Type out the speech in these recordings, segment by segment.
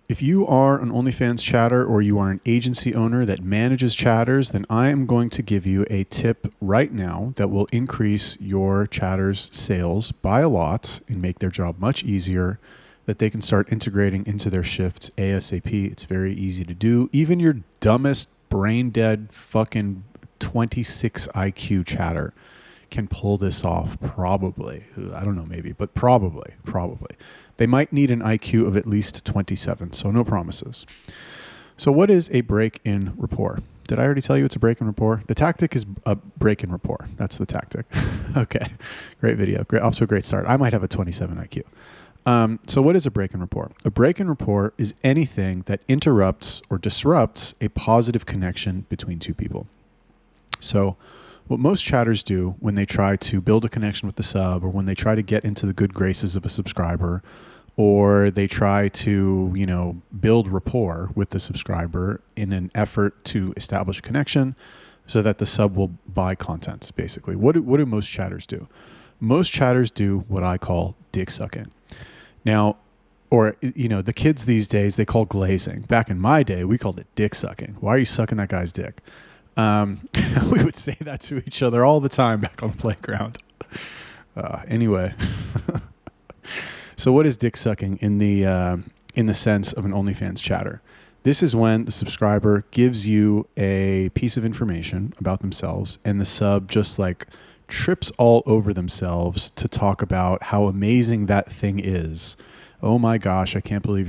If you are an OnlyFans chatter or you are an agency owner that manages chatters, then I am going to give you a tip right now that will increase your chatters' sales by a lot and make their job much easier, that they can start integrating into their shifts ASAP. It's very easy to do. Even your dumbest, brain dead, fucking 26 IQ chatter can pull this off, probably. I don't know, maybe, but probably. They might need an IQ of at least 27, so no promises. So what is a break-in rapport? Did I already tell you it's a break-in rapport? The tactic is a break-in rapport. That's the tactic. Okay, great video. Great, off to a great start. I might have a 27 IQ. So what is a break-in rapport? A break-in rapport is anything that interrupts or disrupts a positive connection between two people. So what most chatters do when they try to build a connection with the sub, or when they try to get into the good graces of a subscriber, or they try to, build rapport with the subscriber in an effort to establish a connection so that the sub will buy content, basically. What do most chatters do? Most chatters do what I call dick sucking. Now, or, the kids these days, they call glazing. Back in my day, we called it dick sucking. Why are you sucking that guy's dick? We would say that to each other all the time back on the playground. Anyway, so what is dick sucking in the sense of an OnlyFans chatter? This is when the subscriber gives you a piece of information about themselves and the sub just like trips all over themselves to talk about how amazing that thing is. Oh my gosh, I can't believe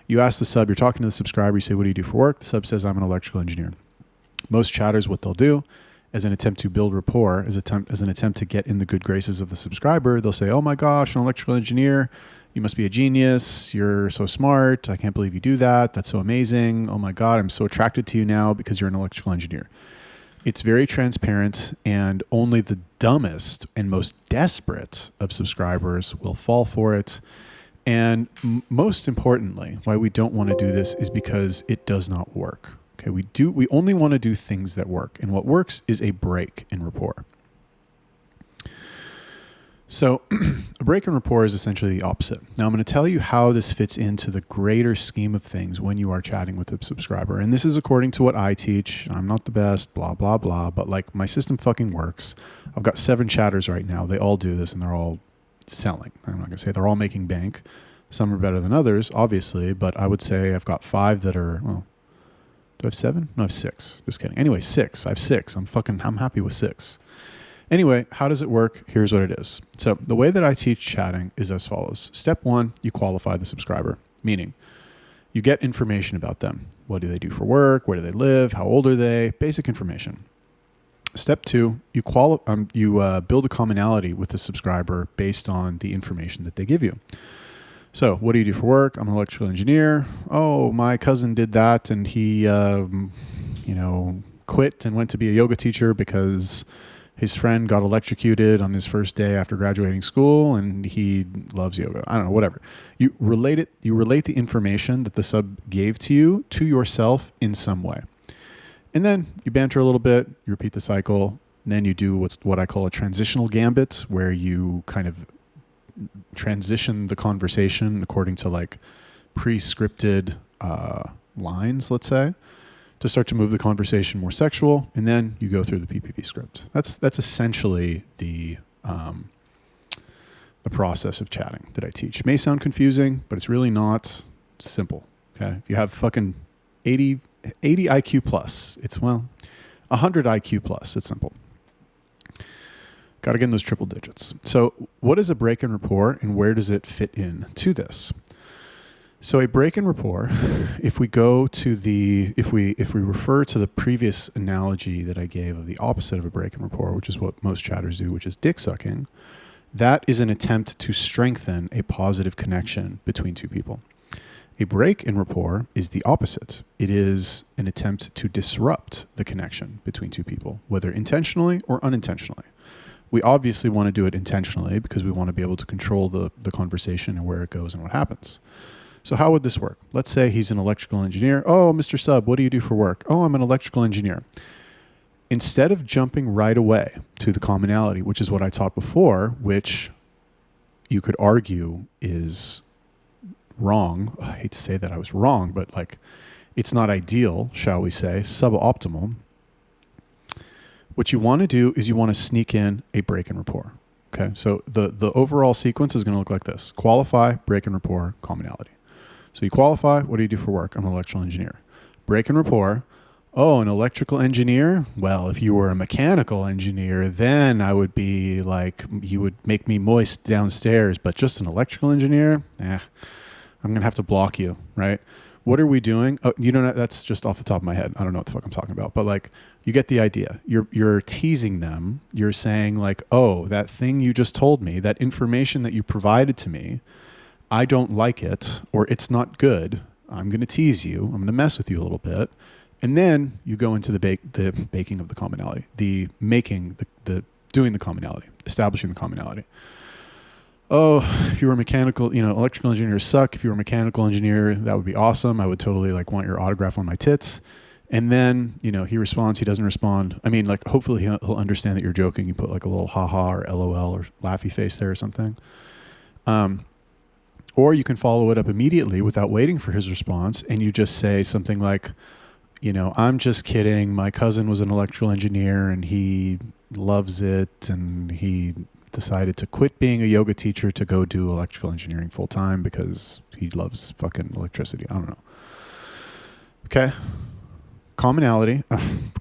you ask the sub, you're talking to the subscriber, you say, what do you do for work? The sub says, I'm an electrical engineer. Most chatters, what they'll do as an attempt to build rapport, as an attempt to get in the good graces of the subscriber, they'll say, oh my gosh, an electrical engineer, you must be a genius, you're so smart, I can't believe you do that, that's so amazing, oh my God, I'm so attracted to you now because you're an electrical engineer. It's very transparent, and only the dumbest and most desperate of subscribers will fall for it. And most importantly, why we don't want to do this is because it does not work. Okay, we only want to do things that work, and what works is a break in rapport. So a break in rapport is essentially the opposite. Now I'm going to tell you how this fits into the greater scheme of things when you are chatting with a subscriber. And this is according to what I teach. I'm not the best, blah, blah, blah, but like my system fucking works. I've got 7 chatters right now. They all do this and they're all selling. I'm not going to say they're all making bank. Some are better than others, obviously, but I would say I've got 5 that are, do I have 7? No, I have 6. Just kidding. Anyway, 6. I have 6. I'm happy with 6. Anyway, how does it work? Here's what it is. So the way that I teach chatting is as follows. Step 1, you qualify the subscriber, meaning you get information about them. What do they do for work? Where do they live? How old are they? Basic information. Step 2, you build a commonality with the subscriber based on the information that they give you. So what do you do for work? I'm an electrical engineer. Oh, my cousin did that and he, quit and went to be a yoga teacher because his friend got electrocuted on his first day after graduating school and he loves yoga. I don't know, whatever. You relate the information that the sub gave to you to yourself in some way. And then you banter a little bit, you repeat the cycle, and then you do what I call a transitional gambit, where you kind of transition the conversation according to like pre-scripted lines, let's say, to start to move the conversation more sexual, and then you go through the PPV script. That's essentially the process of chatting that I teach. It may sound confusing, but it's really not. Simple. Okay, if you have fucking 80 IQ plus, it's 100 IQ plus. It's simple. Got to get in those triple digits. So what is a break-in rapport and where does it fit in to this? So a break-in rapport, if we refer to the previous analogy that I gave of the opposite of a break-in rapport, which is what most chatters do, which is dick sucking, that is an attempt to strengthen a positive connection between two people. A break in rapport is the opposite. It is an attempt to disrupt the connection between two people, whether intentionally or unintentionally. We obviously want to do it intentionally because we want to be able to control the conversation and where it goes and what happens. So how would this work? Let's say he's an electrical engineer. Oh, Mr. Sub, what do you do for work? Oh, I'm an electrical engineer. Instead of jumping right away to the commonality, which is what I taught before, which you could argue is wrong. I hate to say that I was wrong, but like it's not ideal, shall we say, suboptimal. What you want to do is you want to sneak in a break and rapport. Okay, so the overall sequence is going to look like this: qualify, break and rapport, commonality. So you qualify. What do you do for work? I'm an electrical engineer. Break and rapport. Oh, an electrical engineer? Well, if you were a mechanical engineer, then I would be like, you would make me moist downstairs. But just an electrical engineer? I'm going to have to block you, right? What are we doing? Oh, you know, that's just off the top of my head. I don't know what the fuck I'm talking about. But like, you get the idea. You're teasing them. You're saying like, oh, that thing you just told me, that information that you provided to me, I don't like it, or it's not good. I'm going to tease you. I'm going to mess with you a little bit. And then you go into the baking of the commonality, the doing the commonality, establishing the commonality. Oh, if you were a mechanical, electrical engineers suck. If you were a mechanical engineer, that would be awesome. I would totally like want your autograph on my tits. And then, he responds, he doesn't respond. I mean, like, hopefully he'll understand that you're joking. You put like a little haha or LOL or laughy face there or something. Or you can follow it up immediately without waiting for his response. And you just say something like, I'm just kidding. My cousin was an electrical engineer and he loves it. And he decided to quit being a yoga teacher to go do electrical engineering full time because he loves fucking electricity. I don't know. Okay. Commonality,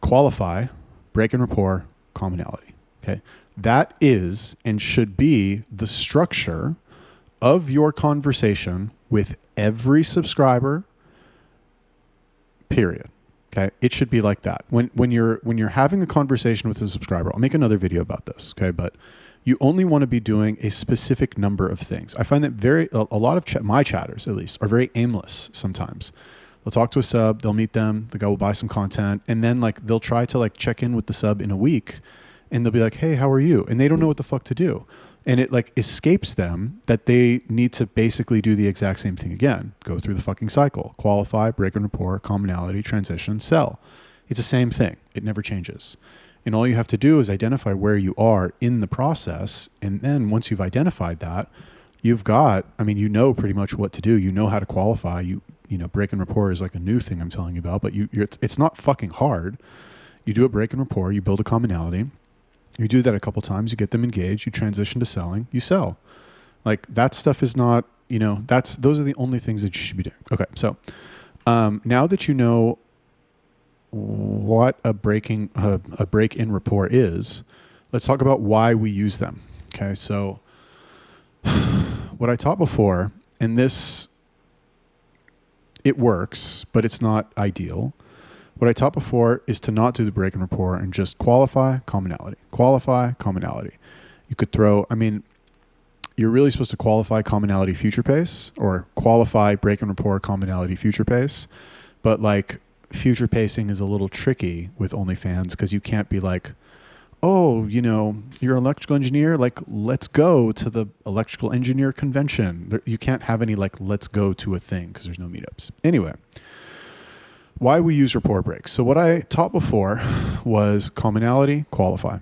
qualify, break and rapport, commonality. Okay. That is and should be the structure of your conversation with every subscriber, period. Okay. It should be like that. When you're having a conversation with a subscriber, I'll make another video about this. Okay. But you only want to be doing a specific number of things. I find that a lot of my chatters, at least, are very aimless sometimes. They'll talk to a sub, they'll meet them, the guy will buy some content, and then like they'll try to like check in with the sub in a week, and they'll be like, hey, how are you? And they don't know what the fuck to do. And it like escapes them that they need to basically do the exact same thing again. Go through the fucking cycle. Qualify, break and rapport, commonality, transition, sell. It's the same thing. It never changes. And all you have to do is identify where you are in the process. And then once you've identified that, you've got, pretty much what to do. You know how to qualify. Break and rapport is like a new thing I'm telling you about, but it's not fucking hard. You do a break and rapport, you build a commonality. You do that a couple times, you get them engaged, you transition to selling, you sell. Like that stuff is not, those are the only things that you should be doing. Okay. So, now that you know what a break-in rapport is, let's talk about why we use them. Okay. So what I taught before, and this, it works, but it's not ideal. What I taught before is to not do the break and rapport and just qualify, commonality. Qualify, commonality. You could throw, you're really supposed to qualify commonality future pace or qualify break and rapport commonality future pace. But like future pacing is a little tricky with OnlyFans because you can't be like, oh, you're an electrical engineer. Like, let's go to the electrical engineer convention. You can't have any like, let's go to a thing because there's no meetups. Anyway, why we use rapport breaks. So what I taught before was commonality, qualify.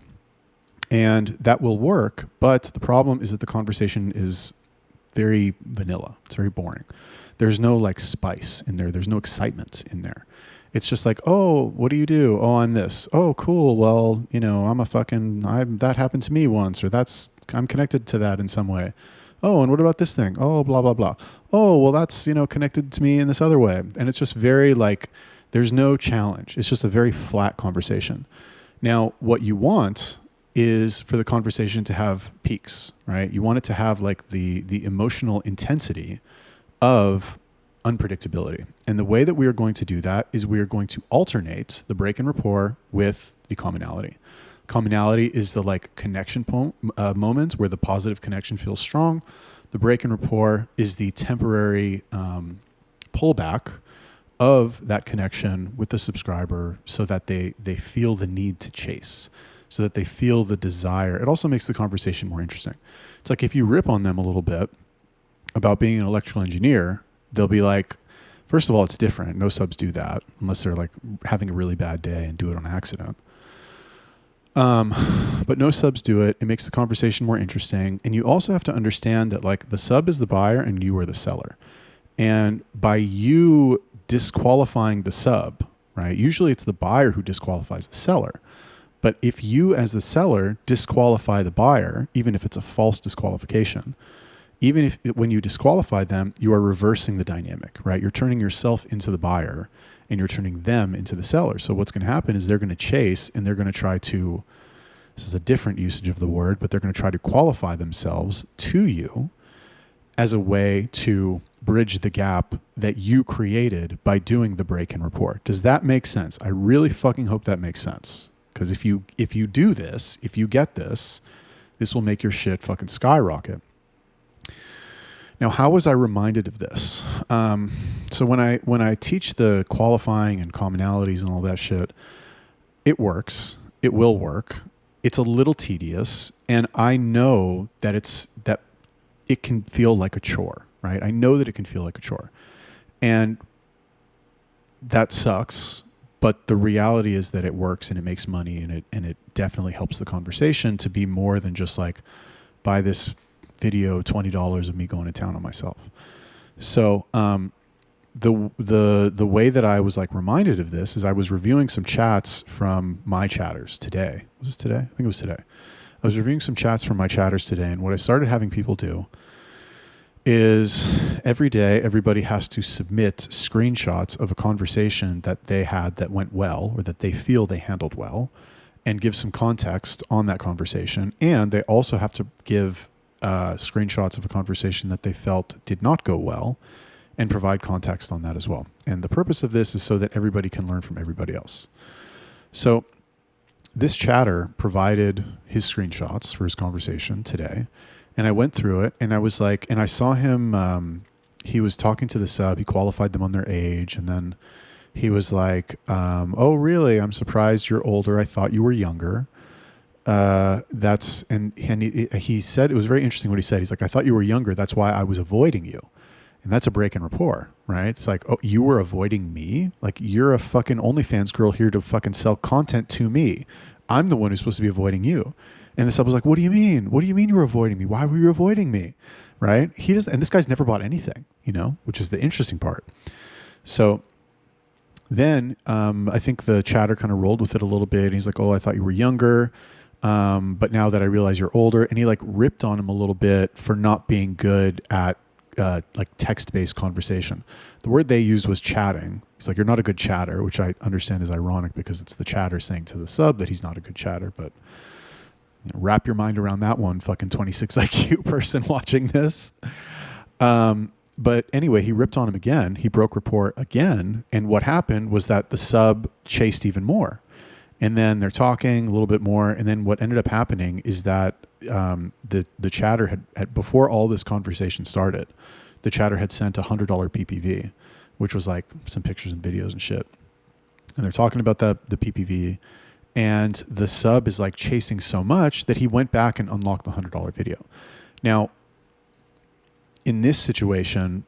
And that will work. But the problem is that the conversation is very vanilla. It's very boring. There's no like spice in there. There's no excitement in there. It's just like, oh, what do you do? Oh, I'm this. Oh, cool. Well, that happened to me once, or I'm connected to that in some way. Oh, and what about this thing? Oh, blah, blah, blah. Oh, well, that's, connected to me in this other way. And it's just very like, there's no challenge. It's just a very flat conversation. Now, what you want is for the conversation to have peaks, right? You want it to have like the emotional intensity of unpredictability. And the way that we are going to do that is we are going to alternate the break and rapport with the commonality. Commonality is the like connection moment where the positive connection feels strong. The break and rapport is the temporary pullback of that connection with the subscriber so that they feel the need to chase, so that they feel the desire. It also makes the conversation more interesting. It's like if you rip on them a little bit about being an electrical engineer, they'll be like, first of all, it's different. No subs do that unless they're like having a really bad day and do it on accident. But no subs do it. It makes the conversation more interesting. And you also have to understand that like the sub is the buyer and you are the seller. And by you disqualifying the sub, right? Usually it's the buyer who disqualifies the seller. But if you as the seller disqualify the buyer, even if it's a false disqualification, even if when you disqualify them, you are reversing the dynamic, right? You're turning yourself into the buyer and you're turning them into the seller. So what's going to happen is they're going to chase and they're going to try to, this is a different usage of the word, but they're going to try to qualify themselves to you as a way to bridge the gap that you created by doing the break and report. Does that make sense? I really fucking hope that makes sense. Because if you do this, if you get this, this will make your shit fucking skyrocket. Now, how was I reminded of this? So when I teach the qualifying and commonalities and all that shit, it works. It will work. It's a little tedious, and I know that it can feel like a chore, right? I know that it can feel like a chore, and that sucks. But the reality is that it works and it makes money, and it definitely helps the conversation to be more than just like, buy this video, $20 of me going to town on myself. So the way that I was like reminded of this is I was reviewing some chats from my chatters today. Was this today? I think it was today. I was reviewing some chats from my chatters today, and what I started having people do is every day everybody has to submit screenshots of a conversation that they had that went well or that they feel they handled well, and give some context on that conversation. And they also have to give screenshots of a conversation that they felt did not go well and provide context on that as well. And the purpose of this is so that everybody can learn from everybody else. So this chatter provided his screenshots for his conversation today. And I went through it, and I was like, and I saw him, he was talking to the sub, he qualified them on their age, and then he was like, oh, really? I'm surprised you're older. I thought you were younger. And he said, it was very interesting what he said. He's like, I thought you were younger. That's why I was avoiding you. And that's a break in rapport, right? It's like, oh, you were avoiding me? Like, you're a fucking OnlyFans girl here to fucking sell content to me. I'm the one who's supposed to be avoiding you. And the sub was like, what do you mean? What do you mean you were avoiding me? Why were you avoiding me? Right? And this guy's never bought anything, which is the interesting part. So then I think the chatter kind of rolled with it a little bit. And he's like, oh, I thought you were younger. But now that I realize you're older, and he like ripped on him a little bit for not being good at like text-based conversation. The word they used was chatting. He's like, you're not a good chatter, which I understand is ironic because it's the chatter saying to the sub that he's not a good chatter, but wrap your mind around that one, fucking 26 IQ person watching this. But anyway, he ripped on him again. He broke rapport again. And what happened was that the sub chased even more. And then they're talking a little bit more. And then what ended up happening is that the chatter had, before all this conversation started, the chatter had sent $100 PPV, which was like some pictures and videos and shit. And they're talking about the PPV. And the sub is like chasing so much that he went back and unlocked the $100 video. Now, in this situation,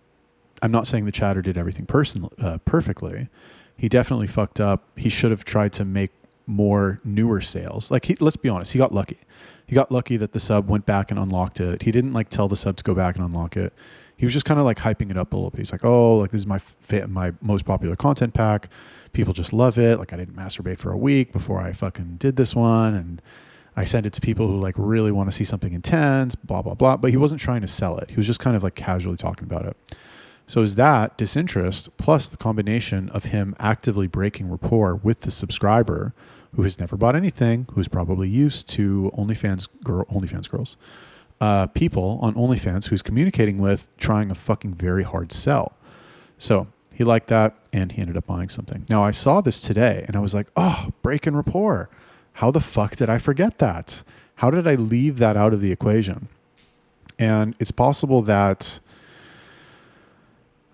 I'm not saying the chatter did everything perfectly. He definitely fucked up. He should have tried to make more newer sales. Like, let's be honest, he got lucky. He got lucky that the sub went back and unlocked it. He didn't like tell the sub to go back and unlock it. He was just kind of like hyping it up a little bit. He's like, oh, like this is my most popular content pack. People just love it. Like, I didn't masturbate for a week before I fucking did this one. And I send it to people who like really want to see something intense, blah, blah, blah. But he wasn't trying to sell it. He was just kind of like casually talking about it. So is that disinterest plus the combination of him actively breaking rapport with the subscriber who has never bought anything, who's probably used to OnlyFans girls, people on OnlyFans who's communicating with, trying a fucking very hard sell. So he liked that, and he ended up buying something. Now, I saw this today, and I was like, oh, break in rapport. How the fuck did I forget that? How did I leave that out of the equation? And it's possible that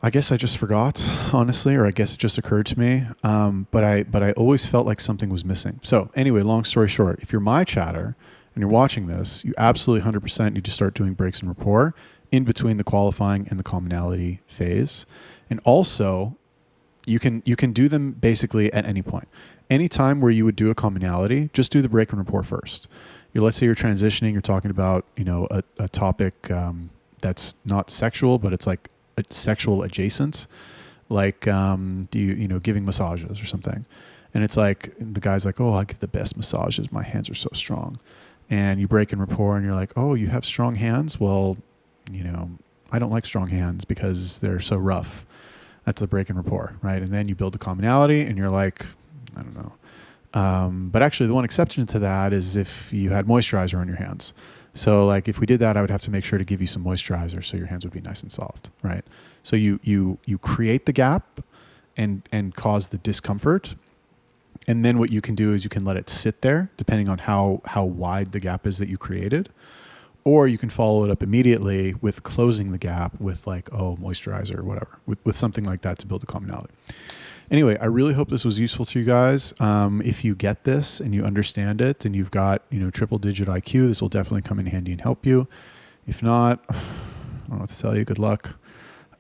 I guess I just forgot, honestly, or I guess it just occurred to me. But I always felt like something was missing. So anyway, long story short, if you're my chatter and you're watching this, you absolutely 100% need to start doing breaks in rapport in between the qualifying and the commonality phase. And also, you can do them basically at any point. Any time where you would do a commonality, just do the break and rapport first. Let's say you're transitioning, you're talking about a topic that's not sexual, but it's like sexual adjacent, like giving massages or something. And it's like the guy's like, oh, I give the best massages. My hands are so strong. And you break in rapport and you're like, oh, you have strong hands? Well, I don't like strong hands because they're so rough. That's a break in rapport, right? And then you build a commonality and you're like, I don't know. But actually the one exception to that is if you had moisturizer on your hands. So like if we did that, I would have to make sure to give you some moisturizer so your hands would be nice and soft, right? So you create the gap and cause the discomfort. And then what you can do is you can let it sit there depending on how wide the gap is that you created. Or you can follow it up immediately with closing the gap with like, moisturizer or whatever, with something like that to build a commonality. Anyway, I really hope this was useful to you guys. If you get this and you understand it and you've got, triple digit IQ, this will definitely come in handy and help you. If not, I don't know what to tell you. Good luck.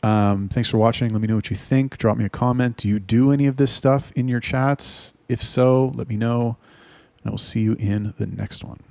Thanks for watching. Let me know what you think. Drop me a comment. Do you do any of this stuff in your chats? If so, let me know, and I will see you in the next one.